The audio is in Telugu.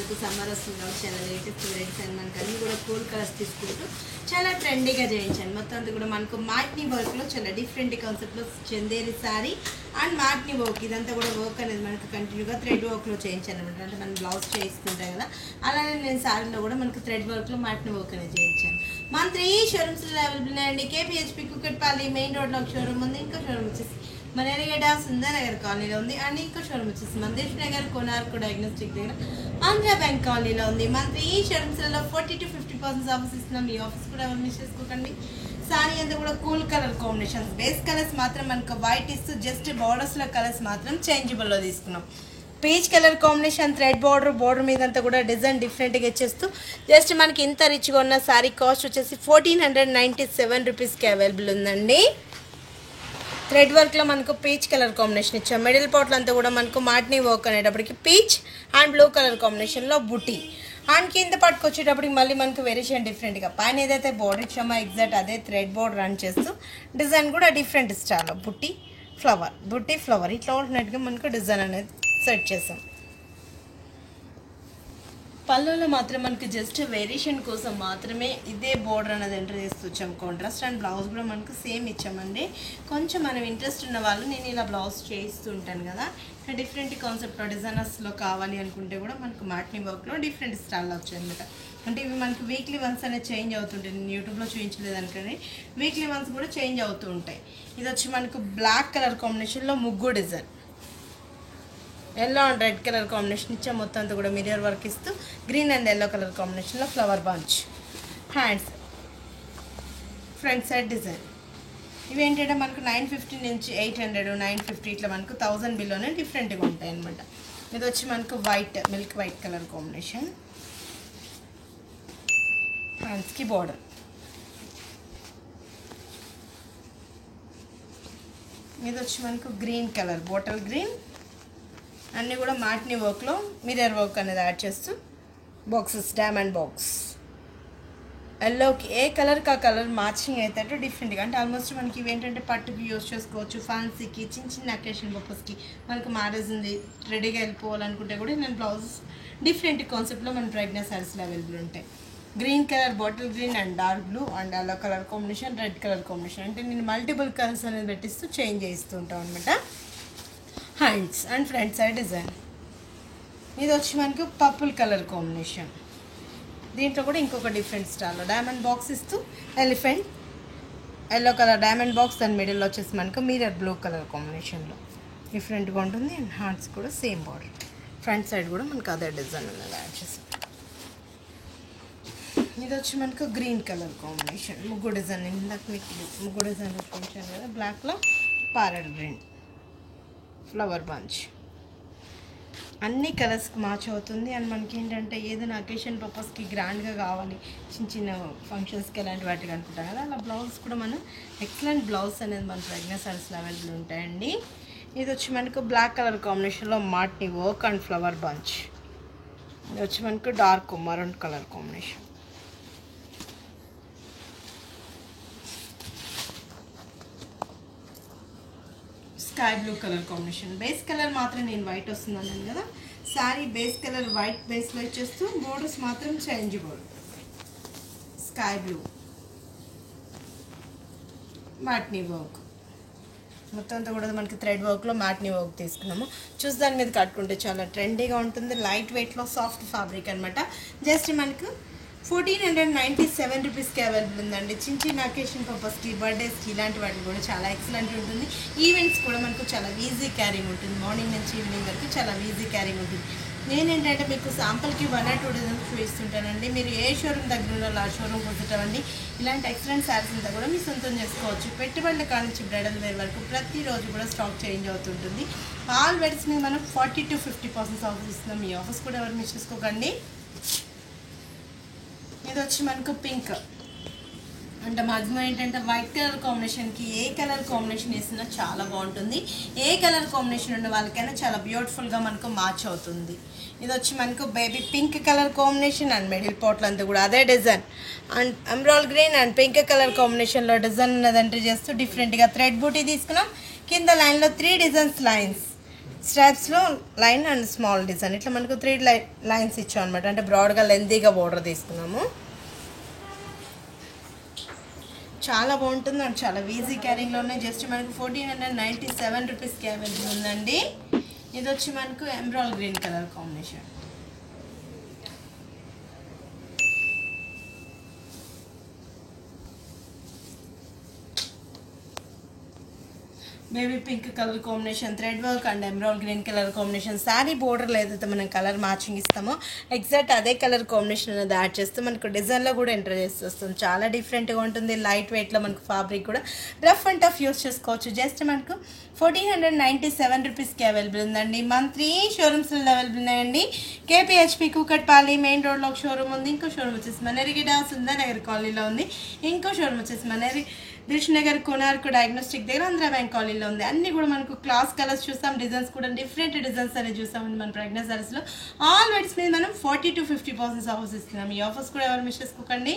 మనకు సమ్మర్ వస్తుంది కాబట్టి చాలా లేటెస్ట్ వెరైటీస్ అండ్ మనకు అన్నీ కూడా కూల్ కలర్స్ తీసుకుంటూ చాలా ట్రెండీగా చేయించాను. మొత్తం అంతా కూడా మనకు మాట్నీ వర్క్లో చాలా డిఫరెంట్ కాన్సెప్ట్లో చందేరి శారీ అండ్ మాట్నీ వర్క్, ఇదంతా కూడా వర్క్ అనేది మనకు కంటిన్యూగా థ్రెడ్ వర్క్లో చేయించాను అనమాట. అంటే మనం బ్లౌజ్ చేయిస్తుంటాం కదా, అలానే నేను శారీలో కూడా మనకు థ్రెడ్ వర్క్లో మాట్నీ వర్క్ అనేది చేయించాను. మన 3 షోరూమ్స్లో అవైలబుల్ ఉన్నాయండి. కేపీహెచ్పి కుక్కట్పల్లి మెయిన్ రోడ్లో ఒక షోరూమ్ ఉంది, ఇంకో షోరూమ్ వచ్చేసి మన ఎరగడ్డ సుందరనగర్ కాలనీలో ఉంది అండ్ ఇంకో షోరూమ్ వచ్చేసి మందేష్ నగర్ కోనార్క్ డయాగ్నోస్టిక్ దగ్గర ఆంధ్ర బ్యాంక్ కాలనీలో ఉంది. మన 3 షోరూమ్స్లలో 40 to 50% ఆఫర్స్ ఇస్తున్నాం. ఈ ఆఫర్స్ కూడా ఎవరు మిస్ చేసుకోకండి. సారీ అంతా కూడా cool colour combinations, base colours మాత్రం మనకు వైట్ ఇస్తూ జస్ట్ బార్డర్స్లో కలర్స్ మాత్రం చేంజబుల్లో తీసుకున్నాం. Peach colour combination thread border మీద అంతా కూడా డిజైన్ డిఫరెంట్గా ఇచ్చేస్తూ జస్ట్ మనకి ఇంత రిచ్గా ఉన్న సారీ కాస్ట్ వచ్చేసి 1497 రూపీస్కి అవైలబుల్ ఉందండి. థ్రెడ్ వర్క్లో మనకు పీచ్ కలర్ కాంబినేషన్ ఇచ్చాం. మిడిల్ పార్ట్లో అంతా కూడా మనకు మాట్నీ వర్క్ అనేటప్పటికి పీచ్ అండ్ బ్లూ కలర్ కాంబినేషన్లో బుటీ అండ్ కింద పట్టుకు వచ్చేటప్పటికి మళ్ళీ మనకు వేరియేషన్ డిఫరెంట్గా పైన ఏదైతే బార్డర్ ఇచ్చామో ఎగ్జాక్ట్ అదే థ్రెడ్ బార్డర్ రన్ చేస్తూ డిజైన్ కూడా డిఫరెంట్ స్టైల్లో బుట్టి ఫ్లవర్ ఇట్లా ఉంటున్నట్టుగా మనకు డిజైన్ అనేది సెట్ చేసాం. పళ్ళులో మాత్రం మనకి జస్ట్ వేరియేషన్ కోసం మాత్రమే ఇదే బోర్డర్ అనేది ఎంటర్ చేస్తూ వచ్చాం. కాంట్రాస్ట్ అండ్ బ్లౌజ్ కూడా మనకు సేమ్ ఇచ్చామండి. కొంచెం మనం ఇంట్రెస్ట్ ఉన్న వాళ్ళు నేను ఇలా బ్లౌజ్ చేయిస్తూ ఉంటాను కదా, డిఫరెంట్ కాన్సెప్ట్లో డిజైనర్స్లో కావాలి అనుకుంటే కూడా మనకు మాట్నీ వర్క్లో డిఫరెంట్ స్టైల్లో వచ్చాయి అనమాట. అంటే ఇవి మనకు వీక్లీ వన్స్ అనేది చేంజ్ అవుతుంటాయి. నేను యూట్యూబ్లో చూపించలేదు అనుకోండి, వీక్లీ వన్స్ కూడా చేంజ్ అవుతూ ఉంటాయి. ఇది వచ్చి మనకు బ్లాక్ కలర్ కాంబినేషన్లో ముగ్గు design, yellow and red colour combination ఇచ్చా. మొత్తం అంతా కూడా మిర్రర్ వర్క్ ఇస్తూ గ్రీన్ అండ్ ఎల్లో కలర్ కాంబినేషన్లో flower bunch, hands, front side design. ఇవి ఏంటంటే మనకు 950 నుంచి 800, 950 ఇట్లా మనకు 1000 బిలోనే డిఫరెంట్గా ఉంటాయి అనమాట. ఇది వచ్చి మనకు white, milk white colour combination, హ్యాండ్స్కి బార్డర్. ఇది వచ్చి మనకు గ్రీన్ కలర్, బాటిల్ గ్రీన్, అన్నీ కూడా మాట్నీ వర్క్లో మిర్రర్ వర్క్ అనేది యాడ్ చేస్తూ బాక్సెస్, డైమండ్ బాక్స్. ఎల్లోకి ఏ కలర్కి ఆ కలర్ మ్యాచింగ్ అయితే డిఫరెంట్గా, అంటే ఆల్మోస్ట్ మనకి ఇవేంటంటే పట్టుకి యూజ్ చేసుకోవచ్చు, ఫ్యాన్సీకి, చిన్న అకేషన్ పర్పస్కి, మనకు మ్యారేజ్ ఉంది రెడీగా వెళ్ళిపోవాలనుకుంటే కూడా నేను బ్లౌజెస్ డిఫరెంట్ కాన్సెప్ట్లో మన ప్రెగ్నెంట్ శారీస్లో అవైలబుల్ ఉంటాయి. Green colour, bottle green and dark blue and yellow colour combination, red colour combination. అంటే నేను మల్టిపుల్ కలర్స్ అనేది పెట్టిస్తూ చేంజ్ చేస్తూ ఉంటాం అనమాట. Hands and front side design. ఇది వచ్చి మనకు పర్పుల్ కలర్ కాంబినేషన్, దీంట్లో కూడా ఇంకొక డిఫరెంట్ స్టైల్లో డైమండ్ బాక్స్ ఇస్తూ elephant, yellow colour diamond box, దాని మిడిల్లో వచ్చేసి మనకు మిర్రర్ బ్లూ కలర్ కాంబినేషన్లో డిఫరెంట్గా ఉంటుంది. అండ్ హ్యాండ్స్ కూడా సేమ్ బార్డర్, ఫ్రంట్ సైడ్ కూడా మనకు అదే డిజైన్ అనేది యాడ్ చేసాం. ఇది వచ్చి మనకు గ్రీన్ కలర్ కాంబినేషన్, ముగ్గు డిజైన్. ఇందాక మీకు ముగ్గు డిజైన్ చూపించాను కదా, బ్లాక్లో ప్యారెట్ గ్రీన్, ఫ్లవర్ బంచ్. అన్ని కలర్స్కి మ్యాచ్ అవుతుంది. అండ్ మనకి ఏంటంటే ఏదైనా అకేషన్ పర్పస్కి గ్రాండ్గా కావాలి, చిన్న ఫంక్షన్స్కి అలాంటి వాటికి అనుకుంటాం కదా, అలా బ్లౌజ్ కూడా మనం ఎక్సలెంట్ బ్లౌజ్ అనేది మన ప్రెగ్నెంట్ శారీస్లో అవైలబుల్ ఉంటాయండి. ఇది వచ్చి మనకు బ్లాక్ కలర్ కాంబినేషన్లో మాట్నీ వర్క్ అండ్ ఫ్లవర్ బంచ్. ఇది వచ్చి మనకు dark maroon colour combination. Sky blue colour combination. Base colour మాత్రం నేను వైట్ వస్తున్నాను కదా, శారీ బేస్ కలర్ వైట్ బేస్లో ఇచ్చేస్తూ బోర్డర్స్ మాత్రం చేంజబుల్. స్కై బ్లూ, మాట్నీ వర్క్, మొత్తం అంతా కూడా మనకి థ్రెడ్ వర్క్లో మాట్నీ వర్క్ తీసుకున్నాము. చూసి దాని మీద కట్టుకుంటే చాలా ట్రెండీగా ఉంటుంది. లైట్ వెయిట్లో సాఫ్ట్ ఫ్యాబ్రిక్ అనమాట. జస్ట్ మనకు 1497 రూపీస్కి అవైలబుల్ ఉందండి. చిన్న అకేషన్ పర్పస్కి, బర్త్డేస్కి ఇలాంటి వాటికి కూడా చాలా ఎక్సలెంట్ ఉంటుంది. ఈవెంట్స్ కూడా మనకు చాలా ఈజీ క్యారింగ్ ఉంటుంది. మార్నింగ్ నుంచి ఈవినింగ్ వరకు చాలా ఈజీ క్యారింగ్ ఉంటుంది. నేనేంటంటే మీకు శాంపుల్కి 1 or 2 డిజైన్స్ చూపిస్తుంటానండి. మీరు ఏ షోరూమ్ దగ్గర ఉండాలో ఆ షోరూమ్ కొట్టుతామండి. ఇలాంటి ఎక్సలెంట్ శారీస్ అంతా కూడా మీ సొంతం చేసుకోవచ్చు. పెట్టుబడుల కానించి బ్రైడల్ వేర్ వరకు ప్రతిరోజు కూడా స్టాక్ చేంజ్ అవుతుంటుంది. ఆల్ వెరైటీస్ మీద మనం 40 to 50% ఆఫర్స్ ఇస్తున్నాం. ఈ ఆఫర్స్ కూడా ఎవరు మిస్ చేసుకోకండి. ఇది వచ్చి మనకు పింక్, అంటే మాక్సిమం ఏంటంటే వైట్ కలర్ కాంబినేషన్కి ఏ కలర్ కాంబినేషన్ వేసినా చాలా బాగుంటుంది. ఏ కలర్ కాంబినేషన్ ఉన్న వాళ్ళకైనా చాలా బ్యూటిఫుల్గా మనకు మ్యాచ్ అవుతుంది. ఇది వచ్చి మనకు baby pink colour combination and middle పార్ట్లో అంతా కూడా అదే design and emerald green and pink colour కాంబినేషన్లో డిజైన్ అనేది ఎంటర్ చేస్తూ డిఫరెంట్గా థ్రెడ్ బూటీ తీసుకున్నాం. కింద లైన్లో 3 డిజైన్స్ లైన్స్ స్ట్రాప్స్లో లైన్ అండ్ స్మాల్ డిజైన్ ఇట్లా మనకు 3 లైన్స్ ఇచ్చాం అనమాట. అంటే బ్రాడ్గా లెంతీగా బోర్డర్ తీసుకున్నాము. చాలా బాగుంటుంది అండ్ చాలా ఈజీ క్యారింగ్లో ఉన్నాయి. జస్ట్ మనకు 1497 రూపీస్కి అవైలబుల్ ఉందండి. ఇది వచ్చి మనకు emerald green colour combination. Baby pink colour combination, thread work and emerald green colour combination. Sari బోర్డర్లో ఏదైతే మనం కలర్ మ్యాచింగ్ ఇస్తామో ఎగ్జాక్ట్ అదే కలర్ కాంబినేషన్ అనేది యాడ్ చేస్తే మనకు డిజైన్లో కూడా ఎంటర్ చేసి వస్తుంది. చాలా డిఫరెంట్గా ఉంటుంది. లైట్ వెయిట్లో మనకు ఫ్యాబ్రిక్ కూడా రఫ్ అండ్ టఫ్ యూస్ చేసుకోవచ్చు. జస్ట్ మనకు 1497 రూపీస్కి అవైలబుల్ ఉందండి. మన 3 షోరూమ్స్లో అవైలబుల్ ఉన్నాయండి. కేపీహెచ్పి కూకట్పల్లి మెయిన్ రోడ్లో ఒక షోరూమ్ ఉంది. ఇంకో షోరూమ్ వచ్చేసి మనేరిగడ సుందరనగర్ కాలనీలో ఉంది. ఇంకో షోరూమ్ వచ్చేసి మనేరి దిల్షునగర్ కోనార్క్ డయాగ్నోస్టిక్ దగ్గర ఆంధ్ర బ్యాంక్ కాలనీలో ఉంది. అన్ని కూడా మనకు క్లాస్ కలర్స్ చూసాం, డిజైన్స్ కూడా డిఫరెంట్ డిజైన్స్ అనేది చూసామండి మన ప్రెగ్నెన్సీ సారీస్లో. ఆల్ వెడ్స్ మీద మనం 40 to 50% ఆఫర్స్ ఇస్తున్నాం. ఈ ఆఫర్స్ కూడా ఎవరు మిస్ చేసుకోకండి.